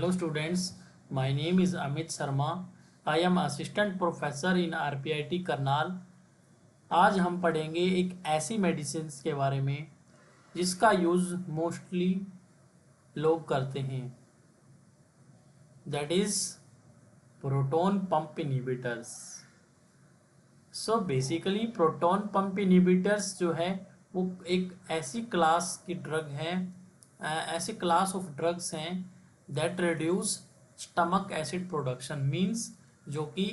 Hello students, my name is Amit Sharma. I am assistant professor in RPIT Karnal. आज हम पढ़ेंगे एक ऐसी मेडिसिन के बारे में जिसका यूज़ मोस्टली लोग करते हैं, that is proton pump inhibitors. So basically proton pump inhibitors जो है वो एक ऐसी क्लास की ड्रग है, ऐसी क्लास ऑफ ड्रग्स हैं that reduce stomach acid production, means जो कि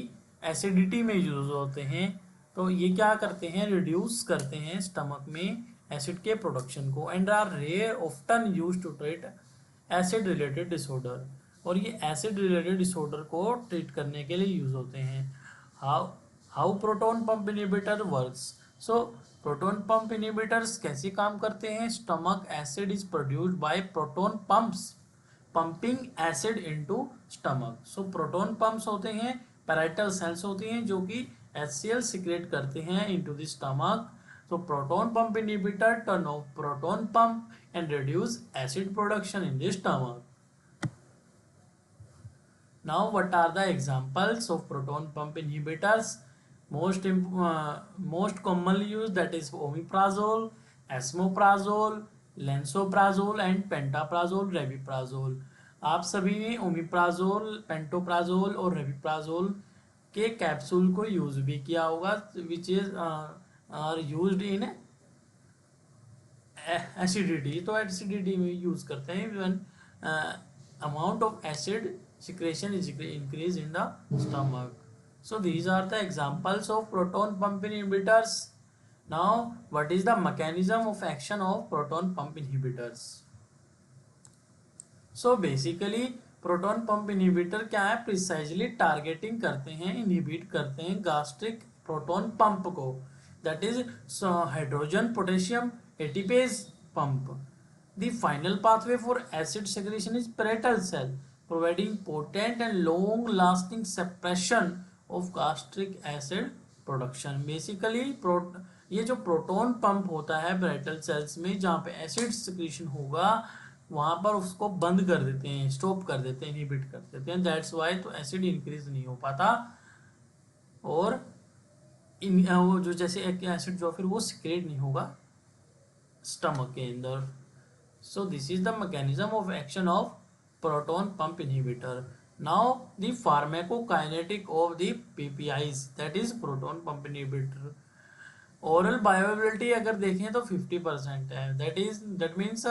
एसिडिटी में यूज होते हैं. तो ये क्या करते हैं, रिड्यूस करते हैं स्टमक में एसिड के प्रोडक्शन को, and are rare often use to treat acid related disorder. और ये एसिड रिलेटेड डिसऑर्डर को ट्रीट करने के लिए यूज होते हैं. How proton pump inhibitor works. So proton pump inhibitors कैसे काम करते हैं. Stomach acid is produced by proton pumps pumping acid into stomach. So proton pumps होते हैं, पैराइटल सेल्स होती हैं जो कि HCl सिक्रेट करते हैं into the stomach. So proton pump inhibitor turn off proton pump and reduce acid production in the stomach. Now what are the examples of proton pump inhibitors? Most commonly used, that is omeprazole, esomeprazole, lansoprazole and pantoprazole, rabeprazole. आप सभी ने omeprazole, pantoprazole और rabeprazole के capsule को use भी किया होगा, which is are used in acidity. तो एसिडिटी में यूज करते हैं when amount of acid secretion is increased in the stomach. So these are the examples of proton pump inhibitors. Now what is the mechanism of action of proton pump inhibitors? So basically proton pump inhibitor क्या है, precisely targeting करते हैं, inhibit करते हैं gastric proton pump को, that is hydrogen potassium ATPase pump. The final pathway for acid secretion is parietal cell, providing potent and long lasting suppression of gastric acid production. Basically ये जो proton pump होता है parietal cells में, जहाँ पे acid secretion होगा वहाँ पर उसको बंद कर देते हैं, स्टॉप कर देते हैं, इनहिबिट कर देते हैं. दैट्स वाई तो एसिड इंक्रीज नहीं हो पाता और वो जो जैसे एसिड जो फिर वो सिक्रेट नहीं होगा स्टमक के अंदर. So this is the mechanism of action of proton pump inhibitor. Now the pharmacokinetic of the PPIs, that is proton pump inhibitor. Oral bioavailability अगर देखें तो 50% है. That means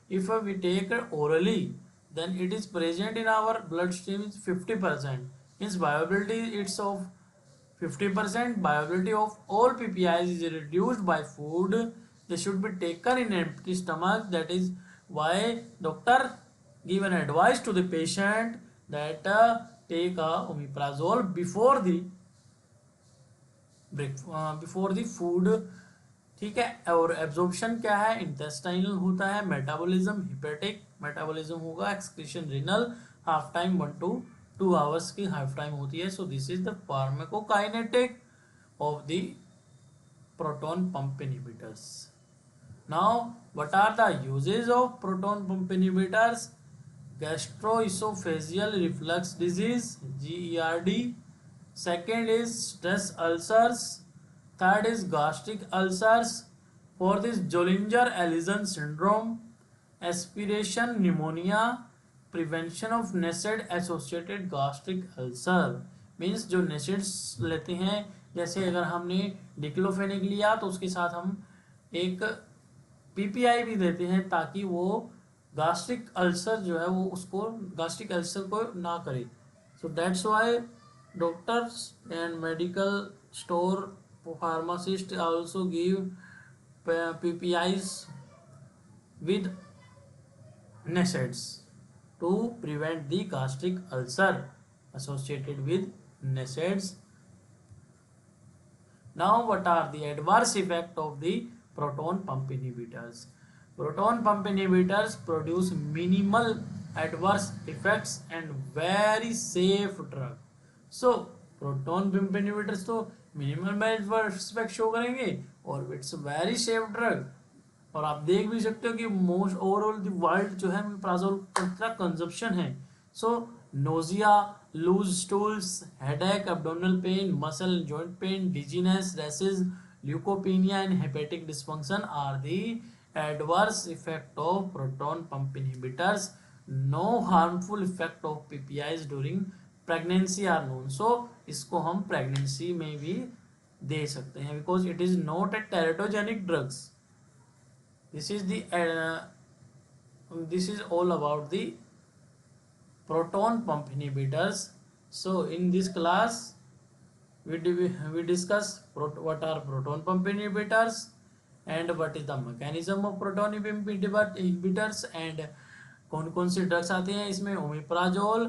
if we take orally then it is present in our bloodstream is 50%. Means bioavailability it's of 50%. Bioavailability of all PPIs is reduced by food. They should be taken in empty stomach. That is why doctor give an advice to the patient that take omeprazole before the food. ठीक है. और absorption क्या है, intestinal होता है, metabolism hepatic metabolism होगा, excretion renal, half time 1 to 2 hours की half time होती है. So this is the pharmacokinetic of the proton pump inhibitors. Now what are the uses of proton pump inhibitors? Gastroesophageal reflux disease, GERD. Second is stress ulcers. Third is gastric ulcers. Fourth is Zollinger-Ellison syndrome, aspiration pneumonia, prevention of NSAID associated gastric ulcer. Means जो NSAIDs लेते हैं, जैसे अगर हमने diclofenac लिया तो उसके साथ हम एक PPI भी देते हैं ताकि वो गास्ट्रिक अल्सर जो है वो उसको गास्ट्रिक अल्सर को ना करे. So that's why doctors and medical store pharmacist also give PPIs with NSAIDs to prevent the gastric ulcer associated with NSAIDs. Now what are the adverse effect of the proton pump inhibitors? Proton pump inhibitors produce minimal adverse effects and very safe drug. So proton pump inhibitors तो minimal adverse effects show करेंगे और it's very safe drug. और आप देख भी सकते हो कि मोस्ट ओवरऑल द वर्ल्ड जो है ओमिप्राजोल का कंजप्शन है So nausea, loose stools, headache, abdominal pain, muscle and joint pain, dizziness, rashes, leukopenia and hepatic dysfunction are the adverse effect of proton pump inhibitors. No harmful effect of PPIs during pregnancy are known. So इसको हम pregnancy में भी दे सकते हैं because it is not a teratogenic drugs. This is the this is all about the proton pump inhibitors. So in this class we discuss what are proton pump inhibitors and what is the mechanism of proton inhibitors and कौन कौन से drugs आते हैं इसमें, omeprazole,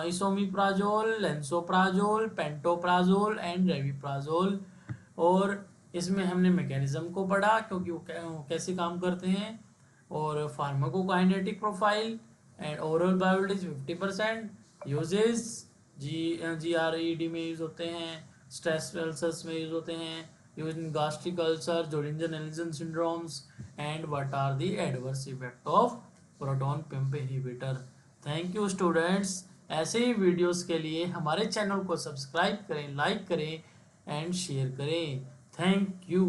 इसोमिप्राजोल, lansoprazole, pantoprazole and रेविप्राजोल। और इसमें हमने mechanism को पढ़ा क्योंकि वो कैसे काम करते हैं, और pharmacokinetic profile and oral biology 50%, uses GERD में यूज होते हैं, स्ट्रेस अल्सर्स में यूज होते हैं, use in gastric ulcer, Zollinger Ellison syndromes and what are the adverse effect of proton pump inhibitor. Thank you students. ऐसे ही वीडियोस के लिए हमारे चैनल को सब्सक्राइब करें, लाइक करें एंड शेयर करें। Thank you.